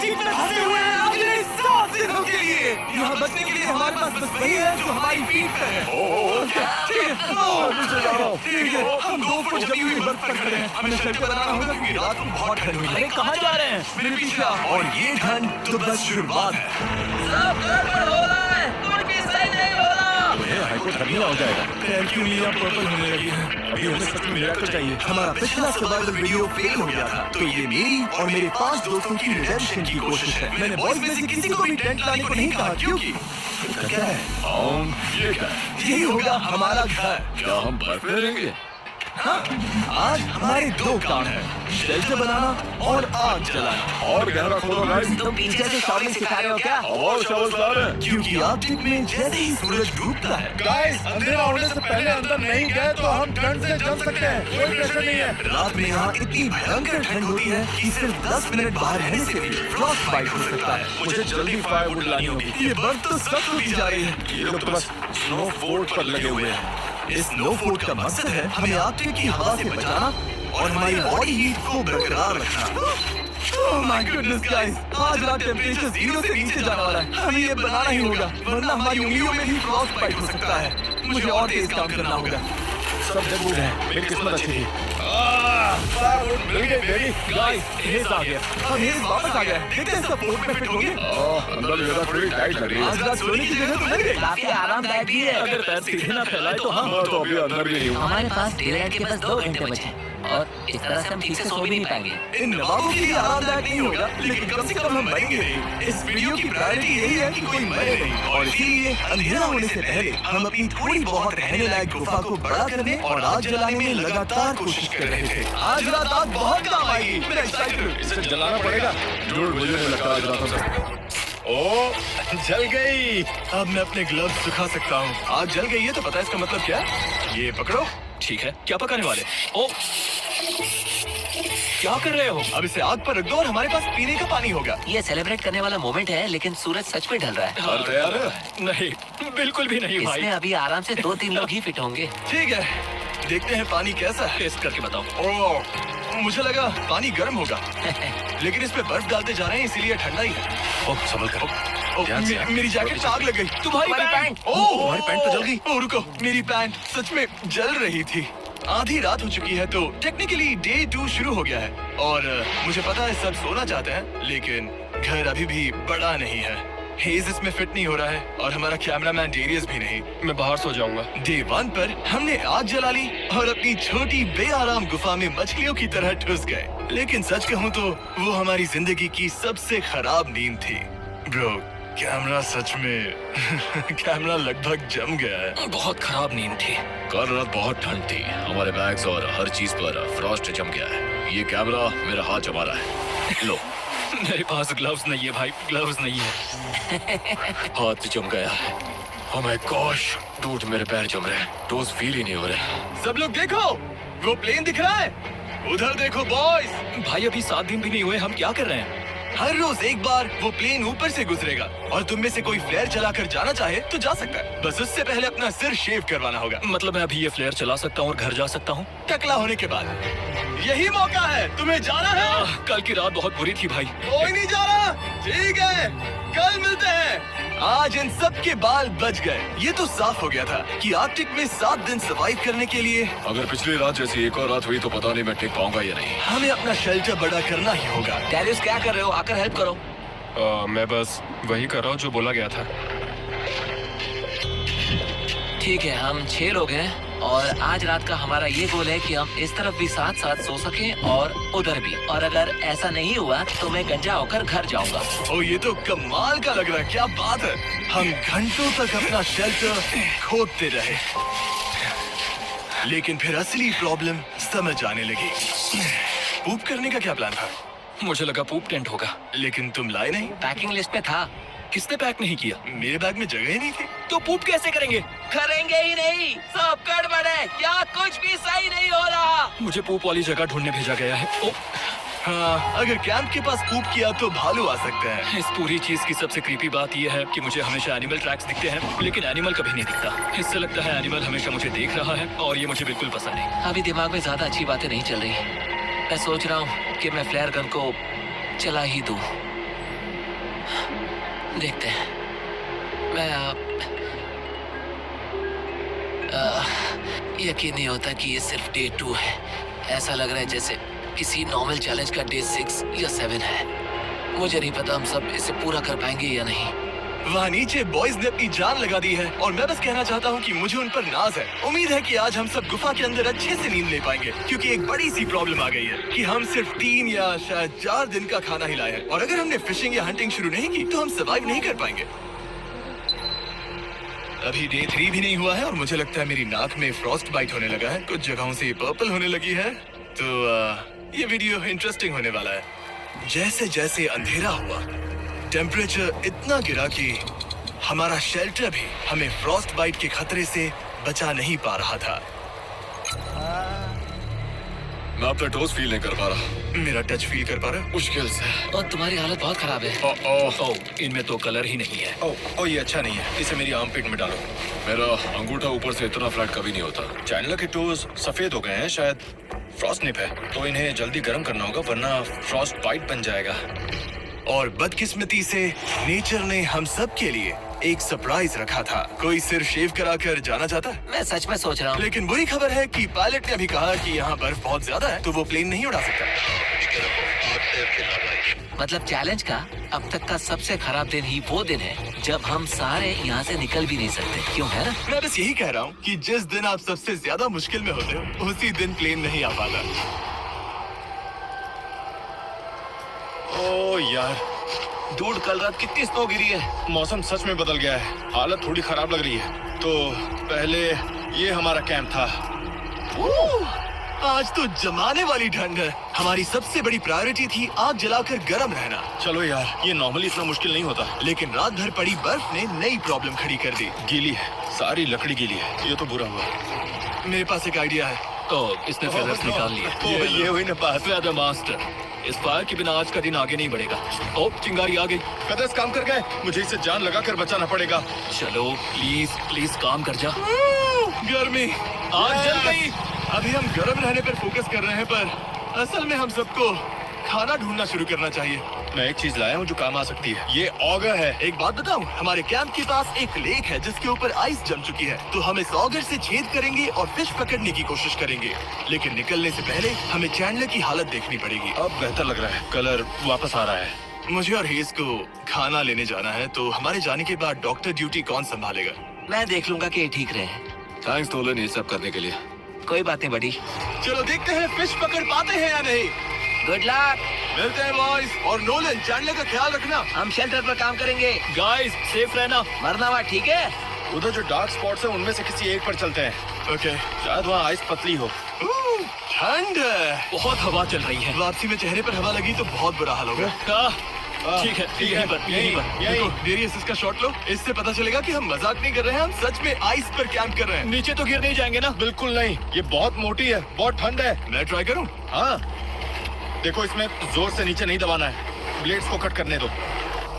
Arctic में फंसे हुए हैं अगले 7 दिनों के लिए। यहाँ बचने के लिए हमारे पास बस वही है जो हमारी पीठ पर है। ठीक है, हम 2 फुट जमी हुई बर्फ पर खड़े हैं। हमें शेल्टर बनाना होगा क्योंकि रात को बहुत ठंड हुई है। अरे कहाँ जा रहे हैं? मेरे पीछे आओ। और ये ठंड तो बस शुरुआत है। सब गड़बड़ हो रहा है, कुछ भी सही नहीं हो रहा। हाइपोथर्मिया हो जाएगा। पैर की उंगलियां पर्पल होने लगी हैं। अभी हमें सच में मिरेकल चाहिए। हमारा पिछला सर्वाइवल वीडियो फेल हो गया था, तो ये मेरी और मेरे 5 दोस्तों की रिडेम्पशन की कोशिश है। मैंने बॉयज में से किसी को भी टेंट लाने को नहीं कहा क्योंकि क्या है? ये क्या है? यही होगा हमारा घर। क्या हम बर्फ में रहेंगे? हाँ? आज हमारे 2 काम हैं, शेल्टर बनाना और आग जलाना। और गहरा खोदो गाइस। तुम पीछे से शॉवलिंग सिखा रहे हो क्या? और शवल ला रहे हैं। क्योंकि आर्कटिक में जैसे ही सूरज डूबता है, गाइस, अंधेरा होने से पहले अंदर नहीं गए तो हम ठंड से जम सकते हैं। कोई प्रेशर नहीं है। रात में यहाँ इतनी भयंकर ठंड होती है कि सिर्फ 10 मिनट बाहर रहने से भी फ्रॉस्ट बाइट हो सकता है। मुझे जल्दी फायरवुड लानी होगी। ये बर्फ तो सख्त होती जा रही है। ये लोग तो बस स्नो फोर्ट पर लगे हुए हैं। इस स्नो फोर्ट का मकसद है हमें आर्कटिक की हवा से बचाना और हमारी बॉडी हीट को बरकरार रखना। Oh my goodness guys, आज रात टेम्परेचर 0 से नीचे जाने वाला है। हमें ये बनाना ही होगा, वरना हमारी उंगलियों में भी फ्रॉस्ट बाइट हो सकता है। मुझे और तेज काम करना होगा। सब जगह है। मेरी किस्मत अच्छी थी। फायरवुड मिल गई बेबी। गाइस, हेज आ गया। हम हेज वापस आ गए। देखते हैं सब फोर्ट में फिट होंगे। अंदर जगह थोड़ी टाइट लग रही है। आज रात सोने की जगह तो मिल गई। काफी आरामदायक भी है। अगर पैर सीधे ना फैलाए तो हाँ। तो अभी अंदर भी नहीं हूँ। हमारे पास डेलाइट के बस 2 घंटे बचे हैं और इस तरह से हम ठीक से सो भी नहीं पाएंगे। इन नवाबों के लिए आरामदायक नहीं होगा, लेकिन कम से कम हम मरेंगे नहीं। इस वीडियो की प्रायोरिटी यही है कि कोई मरे नहीं, और इसीलिए अंधेरा होने से पहले हम अपनी थोड़ी बहुत रहने लायक गुफा को बड़ा करने और आग जलाने में लगातार कोशिश कर रहे थे। आज रात आग बहुत काम आएगी। मैं एक्साइटेड हूँ। इसे जलाना पड़ेगा। जरूर, मुझे नहीं लगता आज रात से। ओ, जल गई। अब मैं अपने ग्लव्स सुखा सकता हूँ। आग जल गई है तो पता है इसका मतलब क्या है? ये पकड़ो। ठीक है, क्या पकाने वाले? ओ, क्या कर रहे हो? अब इसे आग पर रख दो और हमारे पास पीने का पानी होगा। ये सेलिब्रेट करने वाला मोमेंट है, लेकिन सूरज सच में ढल रहा है। और तैयार है? नहीं, बिल्कुल भी नहीं भाई। इसमें अभी आराम से 2-3 लोग ही फिट होंगे। ठीक है, देखते हैं पानी कैसा है। टेस्ट करके बताओ। ओह, मुझे लगा पानी गर्म होगा, लेकिन इसमें बर्फ डालते जा रहे हैं इसीलिए ठंडा ही है। ओह, संभल कर। मेरी जैकेट में आग लग गई। तुम्हारी पैंट। ओह, तुम्हारी पैंट तो जल गई। ओह, रुको, मेरी पैंट सच में जल रही थी। आधी रात हो चुकी है तो टेक्निकली डे 2 शुरू हो गया है और मुझे पता है सब सोना चाहते हैं, लेकिन घर अभी भी बड़ा नहीं है। हेज इसमें फिट नहीं हो रहा है और हमारा कैमरामैन डेरियस भी नहीं। मैं बाहर सो जाऊंगा। डे 1 पर हमने आग जला ली और अपनी छोटी बेआराम गुफा में मछलियों की तरह ठुस गए, लेकिन सच कहूँ तो वो हमारी जिंदगी की सबसे खराब नींद थी। ब्रो, कैमरा सच में कैमरा लगभग जम गया है। बहुत खराब नींद थी। कल रात बहुत ठंड थी। हमारे बैग्स और हर चीज पर फ्रॉस्ट जम गया है। ये कैमरा मेरा हाथ जमा रहा है। लो, मेरे पास ग्लव्स नहीं है भाई, ग्लव्स नहीं है। हाथ जम गया है। ओह माय गॉश, डूड मेरे पैर जम रहे हैं। टोज फील ही नहीं हो रहे। सब लोग देखो, वो प्लेन दिख रहा है। उधर देखो बॉयज। भाई अभी 7 दिन भी नहीं हुए, हम क्या कर रहे हैं? हर रोज एक बार वो प्लेन ऊपर से गुजरेगा और तुम में से कोई फ्लेयर चलाकर जाना चाहे तो जा सकता है। बस उससे पहले अपना सिर शेव करवाना होगा। मतलब मैं अभी ये फ्लेयर चला सकता हूँ और घर जा सकता हूँ? टकला होने के बाद यही मौका है। तुम्हें जाना है? कल की रात बहुत बुरी थी भाई। कोई नहीं जा रहा। ठीक है, कल मिलते हैं। आज इन सब के बाल बच गए। ये तो साफ हो गया था कि आर्कटिक में 7 दिन सर्वाइव करने के लिए अगर पिछली रात जैसी एक और रात हुई तो पता नहीं मैं टिक पाऊंगा या नहीं। हमें अपना शेल्टर बड़ा करना ही होगा। डैरियस क्या कर रहे हो? आकर हेल्प करो। मैं बस वही कर रहा हूँ जो बोला गया था। ठीक है, हम 6 लोग हैं और आज रात का हमारा ये गोल है कि हम इस तरफ भी साथ साथ सो सकें और उधर भी। और अगर ऐसा नहीं हुआ तो मैं गंजा होकर घर जाऊंगा। ओ, ये तो कमाल का लग रहा है। क्या बात है। हम घंटों तक अपना शेल्टर खोदते रहे, लेकिन फिर असली प्रॉब्लम समझ आने लगी। पूप करने का क्या प्लान था? मुझे लगा पूप टेंट होगा। लेकिन तुम लाए नहीं। पैकिंग लिस्ट में था। किसने पैक नहीं किया? मेरे बैग में जगह ही नहीं थी। तो पूप कैसे करेंगे? करेंगे ही नहीं, सब गड़बड़ है। यहाँ कुछ भी सही नहीं हो रहा। मुझे पूप वाली जगह ढूंढने भेजा गया है। ओ, हाँ, अगर कैंप के पास पूप किया तो भालू आ सकते हैं। इस पूरी चीज की सबसे क्रीपी बात यह है कि मुझे हमेशा एनिमल ट्रैक्स दिखते हैं, लेकिन एनिमल कभी नहीं दिखता। इससे लगता है एनिमल हमेशा मुझे देख रहा है और ये मुझे बिल्कुल पसंद नहीं। अभी दिमाग में ज्यादा अच्छी बातें नहीं चल रही। मैं सोच रहा हूँ कि मैं फ्लेयर गन को चला ही दूं। देखते हैं। मैं यकीन नहीं होता कि ये सिर्फ डे 2 है। ऐसा लग रहा है जैसे किसी नॉर्मल चैलेंज का डे 6 या 7 है। मुझे नहीं पता हम सब इसे पूरा कर पाएंगे या नहीं। वहाँ नीचे बॉयज ने अपनी जान लगा दी है और मैं बस कहना चाहता हूँ कि मुझे उन पर नाज है। उम्मीद है कि आज हम सब गुफा के अंदर अच्छे से नींद ले पाएंगे, क्योंकि एक बड़ी सी प्रॉब्लम आ गई है कि हम सिर्फ 3 या शायद 4 दिन का खाना ही लाए हैं, और अगर हमने फिशिंग या हंटिंग शुरू नहीं की तो हम सर्वाइव नहीं कर पाएंगे। अभी डे 3 भी नहीं हुआ है और मुझे लगता है मेरी नाक में फ्रॉस्ट बाइट होने लगा है, कुछ जगहों से पर्पल होने लगी है। तो ये वीडियो इंटरेस्टिंग होने वाला है। जैसे जैसे अंधेरा हुआ, टेम्परेचर इतना गिरा कि हमारा शेल्टर भी हमें फ्रॉस्ट बाइट के खतरे से बचा नहीं पा रहा था। मैं अपना टोस फील नहीं कर पा रहा। मेरा टच फील कर पा रहा है? मुश्किल से। और तुम्हारी हालत बहुत खराब है। ओह, इनमें तो कलर ही नहीं है। ओह, ये अच्छा नहीं है। इसे मेरी आर्मपिट में डालो। मेरा अंगूठा ऊपर से इतना फ्लैट कभी नहीं होता। चैनलर के टोज सफेद हो गए हैं, शायद फ्रॉस्ट निप है, तो इन्हें जल्दी गर्म करना होगा वरना फ्रॉस्ट बाइट बन जाएगा। और बदकिस्मती से नेचर ने हम सब के लिए एक सरप्राइज रखा था। कोई सिर शेव कराकर जाना चाहता है? मैं सच में सोच रहा हूँ। लेकिन बुरी खबर है कि पायलट ने अभी कहा कि यहाँ बर्फ बहुत ज्यादा है, तो वो प्लेन नहीं उड़ा सकता। मतलब चैलेंज का अब तक का सबसे खराब दिन ही वो दिन है जब हम सारे यहाँ से निकल भी नहीं सकते। क्यों है ना? मैं बस यही कह रहा हूँ कि जिस दिन आप सबसे ज्यादा मुश्किल में होते हो उसी दिन प्लेन नहीं आ पाता। ओह यार, डूड, कल रात कितनी स्नो गिरी है। मौसम सच में बदल गया है, हालत थोड़ी खराब लग रही है। तो पहले ये हमारा कैंप था। आज तो जमाने वाली ठंड है। हमारी सबसे बड़ी प्रायोरिटी थी आग जलाकर गर्म रहना। चलो यार, ये नॉर्मली इतना मुश्किल नहीं होता। लेकिन रात भर पड़ी बर्फ ने नई प्रॉब्लम खड़ी कर दी। गीली है, सारी लकड़ी गीली है। ये तो बुरा हुआ। मेरे पास एक आइडिया है। इसने फेदर्स निकाल लिए। ये हुई ना बात। फेदर मास्टर, इस फायर के बिना आज का दिन आगे नहीं बढ़ेगा। ओ, चिंगारी आ गई। फेदर्स काम कर गए, मुझे इसे जान लगा कर बचाना पड़ेगा। चलो प्लीज काम कर जा। गर्मी आग जल गई। अभी हम गर्म रहने पर फोकस कर रहे हैं, पर असल में हम सबको खाना ढूंढना शुरू करना चाहिए। मैं एक चीज लाया हूँ जो काम आ सकती है। ये ऑगर है। एक बात बताऊं, हमारे कैंप के पास एक लेक है जिसके ऊपर आइस जम चुकी है, तो हम इस ऑगर से छेद करेंगे और फिश पकड़ने की कोशिश करेंगे। लेकिन निकलने से पहले हमें चैंडलर की हालत देखनी पड़ेगी। अब बेहतर लग रहा है, कलर वापस आ रहा है। मुझे और हेज को खाना लेने जाना है, तो हमारे जाने के बाद डॉक्टर ड्यूटी कौन संभालेगा? मैं देख लूंगा कि ये ठीक रहे। थैंक्स नोलन ये सब करने के लिए। कोई बात नहीं बड़ी। चलो देखते हैं फिश पकड़ पाते हैं या नहीं। Good luck. मिलते हैं बॉयज। और नोलन, चैंडलर का ख्याल रखना। हम शेल्टर पर काम करेंगे। गाइस, सेफ रहना। मरना हुआ ठीक है। उधर जो डार्क स्पॉट्स हैं उनमें से किसी एक पर चलते हैं। ओके। शायद वहाँ आइस पतली हो। ठंड है। बहुत हवा चल रही है। वापसी में चेहरे पर हवा लगी तो बहुत बुरा हाल होगा। ठीक है, यहीं पर। देखो, डेरियस इसका शॉट लो। इससे पता चलेगा कि हम मजाक नहीं कर रहे हैं, हम सच में आइस पर कैंप कर रहे हैं। नीचे तो गिर नहीं जाएंगे ना? बिल्कुल नहीं, ये बहुत मोटी है, बहुत ठंड है। मैं ट्राई करूं? हाँ, देखो इसमें जोर से नीचे नहीं दबाना है, ब्लेड्स को कट करने दो।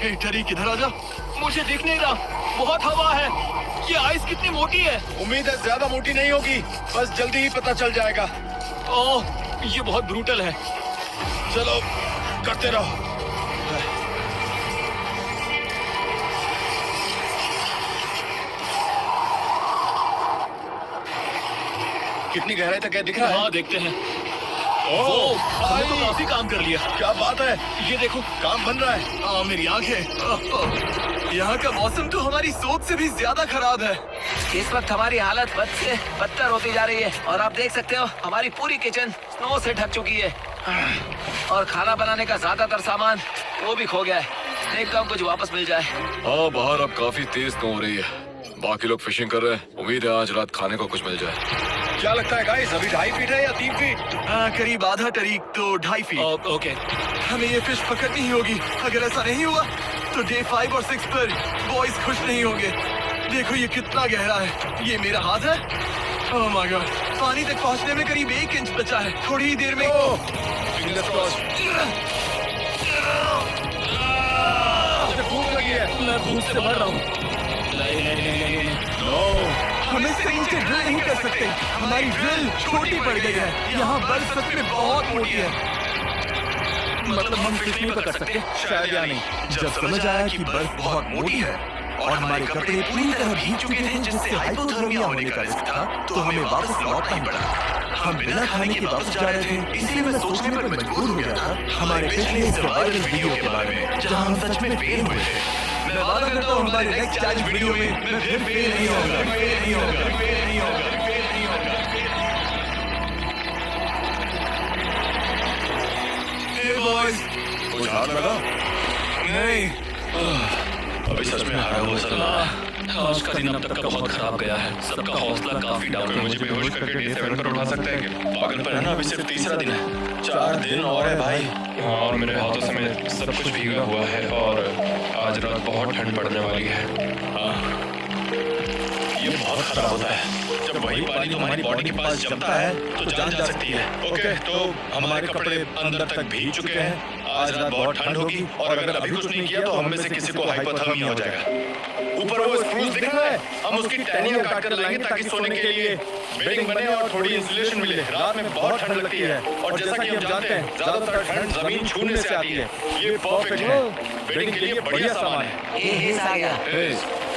हे टरी, किधर आजा। मुझे दिख नहीं रहा, बहुत हवा है। ये आइस कितनी मोटी है। उम्मीद है ज्यादा मोटी नहीं होगी, बस जल्दी ही पता चल जाएगा। ओह, ये बहुत ब्रूटल है। चलो करते रहो। कितनी गहराई तक है दिख रहा है? हाँ, देखते हैं। ओह, हमने तो काफी काम कर लिया। क्या बात है, ये देखो, काम बन रहा है। मेरी आंखें। यहाँ का मौसम तो हमारी सोच से भी ज्यादा खराब है। इस वक्त हमारी हालत बद से बदतर होती जा रही है और आप देख सकते हो हमारी पूरी किचन स्नो से ढक चुकी है और खाना बनाने का ज्यादातर सामान वो भी खो गया है। देखता हूँ कुछ वापस मिल जाए। हाँ, बाहर अब काफी तेज स्नो हो रही है। बाकी लोग फिशिंग कर रहे हैं। उम्मीद है आज रात खाने को कुछ मिल जाए। क्या लगता है गाइस, अभी 2.5 फीट है या 3 फीट? करीब आधा टरीक, तो 2.5 फीट। ओके। हमें ये फिश पकड़नी ही होगी। अगर ऐसा नहीं हुआ तो डे 5 और 6 पर बॉयज खुश नहीं होंगे। देखो ये कितना गहरा है। ये मेरा हाथ है। ओह माय गॉड, पानी तक पहुंचने में करीब 1 इंच बचा है। थोड़ी ही देर में भूख लगी है। मैं भूख से मर रहा हूँ। नहीं। हम इस सही से ड्रिल नहीं कर सकते। हमारी ड्रिल छोटी पड़ गई है। यहाँ बर्फ सच में बहुत मोटी है। मतलब हम फिट नहीं पकड़ सकते? शायद या नहीं। जब समझ आया कि बर्फ बहुत मोटी है और हमारे कपड़े पूरी तरह भीग चुके थे जिससे हाइपोथर्मिया होने का रिस्क था, तो हमें वापस लौटना ही पड़ा। हम बिना खाने के वापस जा रहे थे, इसलिए मैं सोचने पर मजबूर हो गया था हमारे पिछले सर्वाइवल वीडियो के बारे में, जहां हम सच में फेल हुए थे। मैं वादा करता हूं हमारे नेक्स्ट चैलेंज वीडियो में मैं फिर फेल नहीं होगा, फेल नहीं होगा, फेल नहीं होगा, फेल नहीं होगा। हे बॉयज, कुछ हाथ लगा? नहीं, अभी सच में हारा हुआ सा लगा। आज का दिन अब तक का बहुत खराब गया है। सबका हौसला काफी डाउन है। मुझे बेहोश करके D7 पर उठा सकता है क्या? पागलपन है ना, अभी सिर्फ तीसरा दिन है। 4 दिन और है भाई। और मेरे हाथों से मैं सब कुछ भीगा हुआ है और आज रात बहुत ठंड पड़ने वाली है। हाँ, ये बहुत खराब होता है जब वही पानी तुम्हारी बॉडी के पास जमता है तो जान जा सकती है। ओके, तो हमारे कपड़े अंदर तक भीग चुके हैं। आज रात बहुत ठंड होगी और अगर अभी कुछ नहीं किया तो हम में से किसी को हाइपोथर्मिया हो जाएगा। ऊपर वो स्क्रूज दिख रहा है, हम उसकी टहनियां काट कर लाएंगे ताकि सोने के लिए बेडिंग बने और थोड़ी इंसुलेशन मिले। रात में बहुत ठंड लगती है और जैसा कि हम जानते हैं ज्यादातर ठंड जमीन छूने से आती है। ये परफेक्ट है, बेडिंग के लिए बढ़िया सामान है। ये हेज आ गया।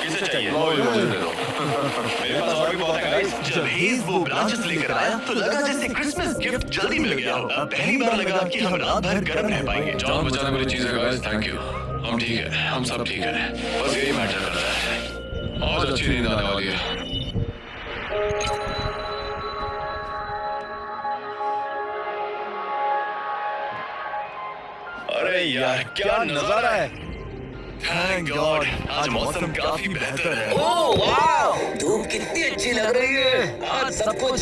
किसे चाहिए? मेरे पास और भी बहुत है गाइस। जब हेज वो ब्रांचेस लेकर आया तो लगा जैसे क्रिसमस गिफ्ट जल्दी मिल गया हो। अब पहली बार लगा कि हम रात भर गर्म रह पाएंगे। जान बचाने वाली चीज है गाइस, थैंक यू। हम ठीक है, हम सब ठीक है, बस यही मैटर कर रहा है। आज अच्छी नींद आने वाली है। अरे यार क्या नजारा है। थैंक गॉड, आज मौसम काफी बेहतर है। ओह वाह, धूप कितनी अच्छी लग रही है। आज सब कुछ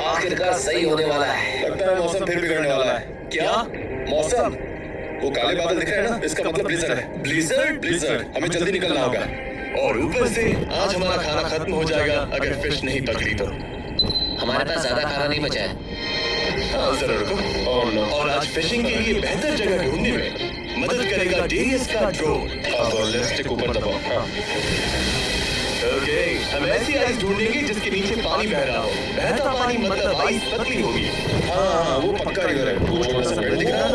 आखिरकार सही होने वाला है। लगता है मौसम फिर बिगड़ने वाला है। क्या? मौसम? वो काले बादल दिख रहे हैं ना, इसका मतलब ब्लिज़र्ड है। ब्लिज़र्ड? ब्लिज़र्ड, हमें जल्दी निकलना होगा। और ऊपर से आज हमारा खाना खत्म हो जाएगा अगर फिश नहीं पकड़ी तो। हमारे पास ज्यादा खाना नहीं बचा है। हाँ, जरा रुको। और आज फिशिंग के लिए बेहतर जगह ढूंढने में मदद करेगा डेरियस का ड्रोन। अब लेफ्ट स्टिक ऊपर दबाओ। हाँ। ओके, हम ऐसी आइस ढूंढेंगे जिसके नीचे पानी बह रहा हो। बहता पानी मतलब आइस पतली होगी। हाँ, वो पक्का रिवर है। वो छोटा सा पेड़ दिख रहा है।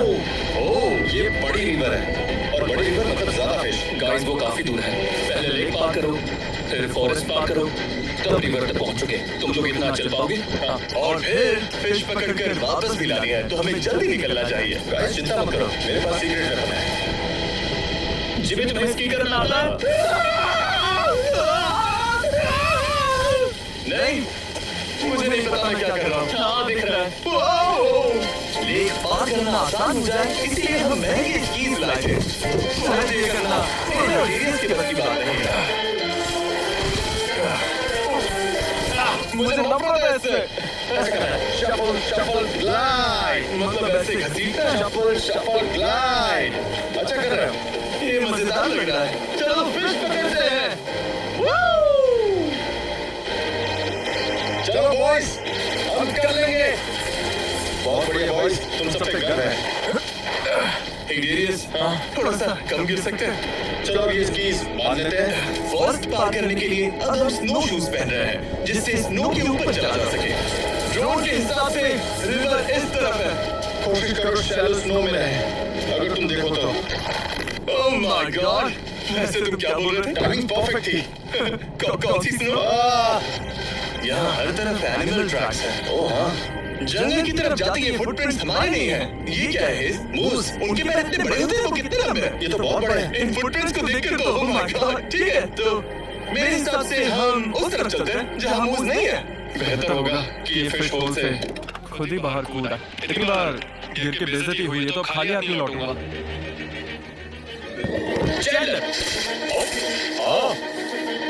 ओह, ये बड़ी रिवर है और बड़ी रिवर मतलब ज्यादा फिश। गाइस वो काफी दूर है। पहले लेक पार करो, फिर फॉरेस्ट पार करो, तब रिवर तक पहुंचोगे। तुम लोग इतना चल पाओगे? हाँ। और फिर फिश पकड़कर वापस भी लानी है, तो हमें जल्दी निकलना चाहिए। गाइस चिंता मत करो, मेरे पास सीक्रेट वेपन है। जिम्मी तुम्हें स्की करना आता है? नहीं, मुझे नहीं पता मैं क्या कर रहा हूँ। हाँ दिख रहा है। लेक पार करना आसान हो जाए इसलिए हम महंगे स्कीज लाए थे। शायद ये करना डेरियस के बस की बात नहीं है। मुझे नफरत है इससे। शफल शफल ग्लाइड, मतलब ऐसे घसीटना। Shuffle shuffle glide. अच्छा कर रहे हो। ये मजेदार लग रहा है। चलो फिश पकड़ते हैं। चलो बॉयज, हम कर लेंगे। बहुत बढ़िया बॉयज, तुम सब पे गर्व है। डेरियस, थोड़ा सा कम गिर सकते हैं? चलो अब ये स्कीज बांध लेते हैं। फॉरेस्ट पार करने के लिए अब हम स्नो शूज पहन रहे हैं जिससे स्नो के ऊपर चला जा सके। ड्रोन के हिसाब से रिवर इस तरफ है। कोशिश करो शैलो स्नो में रहे। अगर तुम देखो तो। ओह माय गॉड, वैसे तुम क्या बोल रहे थे? टाइमिंग परफेक्ट थी। कौन सी स्नो? यहाँ हर तरफ एनिमल ट्रैक्स हैं। ओह हाँ, जंगल की तरफ जाते ये फुटप्रिंट्स हमारे नहीं हैं। ये क्या है? मूस, उनके पैर इतने बड़े होते हैं, वो कितने लंबे हैं? ये तो बहुत बड़े हैं। इन फुटप्रिंट्स को देखकर तो ओह माय गॉड, ठीक है, तो मेरे हिसाब से हम उस तरफ चलते हैं जहाँ मूस नहीं है। बेहतर होगा कि ये फिश होल से खुद ही बाहर कूदा। इतनी बार गिर के बेइज्जती हुई है तो खाली हाथ नहीं लौटूंगा।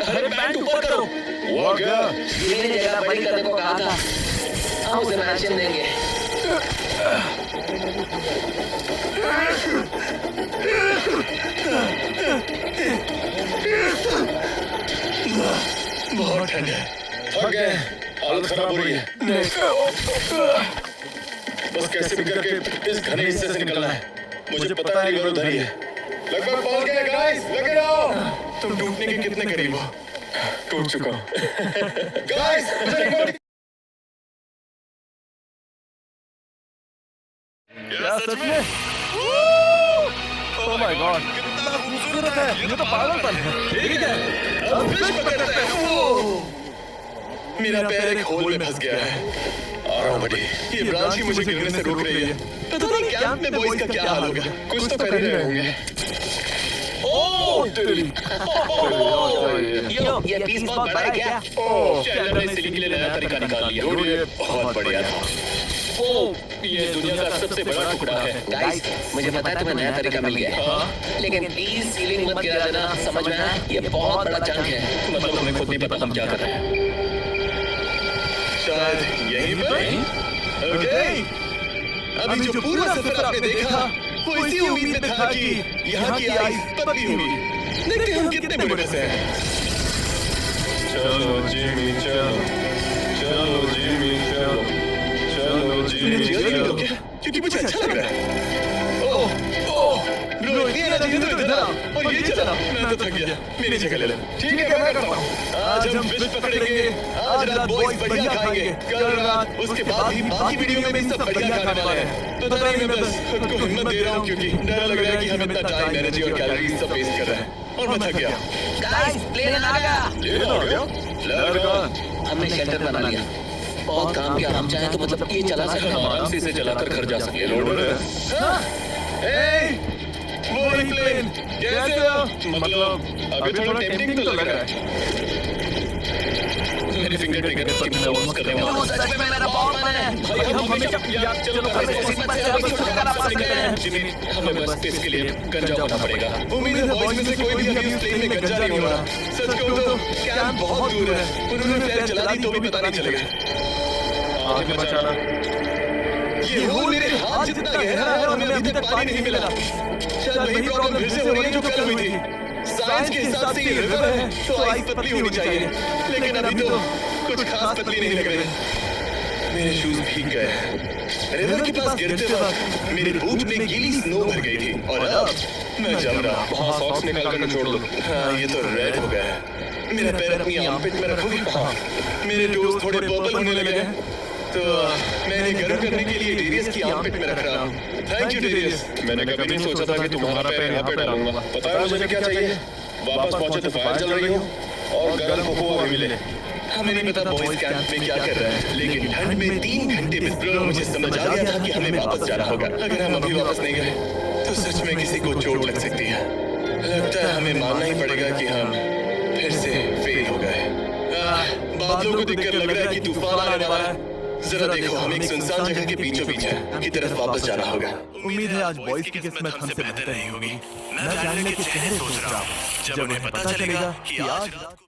अरे बैंड ऊपर करो। हुआ क्या? ये मैंने जगह बड़ी करने को कहा था। हम उसे मैशन देंगे। बहुत ठंड है। थक गए, हालत खराब हो रही है। बस कैसे भी करके इस घने हिस्से से निकलना है। मुझे पता है रिवर उधर ही है। लगभग पहुंच गए गाइस, लगे रहो। तुम टूटने के कितने करीब हो? टूट चुका हूं। गाइस, मुझे रिवर क्या सच में? माय गॉड, कितना खूबसूरत है। ये तो पागलपन है। ठीक है, अब फिश पकड़ते हैं। मेरा पैर एक होल में फंस गया है। आ रहा हूँ बड़ी, ये ब्रांच ही मुझे गिरने से रोक रही है। पता नहीं कैंप में बॉयज का क्या हाल होगा। कुछ तो कर ही रहे होंगे। ओह तेरी, यो, ये पीस बहुत बड़ा है क्या? ओह चैनल ने इसीलिए के लिए नया तरीका निकाल लिया। ये बहुत बढ़िया था। ओह ये दुनिया का सबसे बड़ा टुकड़ा है। गाइस, मुझे पता है तुम्हें नया तरीका मिल गया है, लेकिन प्लीज सीलिंग मत गिरा देना, समझ में आया? ये बहुत बड़ा चंक है। मतलब हमें खुद नहीं पता हम क्या कर रहे हैं। शायद यहीं पर। ओके, अभी जो पूरा सफर आपने देखा वो इसी उम्मीद में था कि यहाँ की आइस पतली होगी। देखते हैं हम कितने बड़े फंसे हैं। चलो जिमी चलो, चलो जिमी चलो, चलो जिमी चलो। क्योंकि मुझे अच्छा लग रहा है। ओह ओह ब्रो, ये एनर्जी तो इधर आ और ये चला। मैं तो थक गया, मेरी जगह ले ले। ठीक है, मैं करता हूँ। आज हम फिश पकड़ेंगे, आज रात बॉयज बढ़िया खाएंगे, कल रात उसके बाद भी बाकी वीडियो में भी सब बढ़िया खाने वाले हैं। पता नहीं, मैं बस खुद को हिम्मत दे रहा हूँ क्योंकि डर लग रहा है कि हम इतना टाइम, एनर्जी और कैलोरीज सब वेस्ट कर रहे हैं और मैं थक गया। गाइस, प्लेन आ गया। प्लेन आ गया? लगा हमने शेल्टर बना लिया, बहुत काम किया। हम चाहे तो मतलब ये चला सकते हम आराम से इसे चलाकर घर जा सकते हैं। लोडर है। वो प्लेन कैसे हो? मतलब अभी थोड़ा टेम्पटिंग तो लग रहा है। मेरे फिंगर ट्रिगर पर मैं वापस कर रहा हूँ। सच में मेरा बहुत मन है। भाई हम हमेशा यार चलो जिमी, हमें बस इसके लिए गंजा होना पड़ेगा। उम्मीद है बॉयज में से कोई भी अभी इस प्लेन में गंजा नहीं हो रहा। सच कहूँ तो कैंप बहुत दूर है, उन्होंने फ्लेयर चला दी तो भी पता नहीं चलेगा। आगे बचाना। ये होल मेरे हाथ जितना गहरा है और हमें अभी तक पानी नहीं मिला। शायद वही प्रॉब्लम फिर से हो रही है जो कल हुई थी। साइंस के हिसाब से ये रिवर है तो आइस पतली होनी चाहिए, लेकिन अभी तो कुछ खास पतली नहीं लग रही। मेरे शूज भीग गए। रिवर के पास गिरते वक्त मेरी बूट में गीली स्नो भर गई थी और अब मैं जम रहा। वहाँ सॉक्स निकाल कर छोड़ दो। हाँ, ये तो रेड हो गया है। मेरा पैर अपनी आर्मपिट में रखूंगी। हाँ, मेरे टोज थोड़े पर्पल होने लगे हैं तो मैंने गर्म करने के लिए डेरियस की आर्मपिट में रख रहा हूँ। Thank you Darius. मैंने कभी नहीं सोचा था कि तुम्हारा पैर यहाँ पे डालूंगा। पता है मुझे क्या चाहिए? वापस पहुंचे तो फायर चल रही हो और गर्म कोकोआ भी मिले। हमें नहीं पता बॉयज कैंप में क्या कर रहे हैं, लेकिन ठंड में 3 घंटे में मुझे समझ आ गया था कि हमें वापस जाना होगा। अगर हम अभी वापस नहीं गए तो सच में किसी को चोट लग सकती है। लगता है हमें मानना ही पड़ेगा कि हम फिर से फेल हो गए। बादलों को देखकर लग रहा है कि तूफान आने वाला है। जरा देखो, हम एक सुनसान जगह के बीचों बीच हैं, की तरफ वापस जाना होगा। उम्मीद है आज बॉयज की किस्मत हमसे बेहतर नहीं होगी। मैं जानने के चेहरे सोच रहा हूँ जब उन्हें पता चलेगा कि आज रात को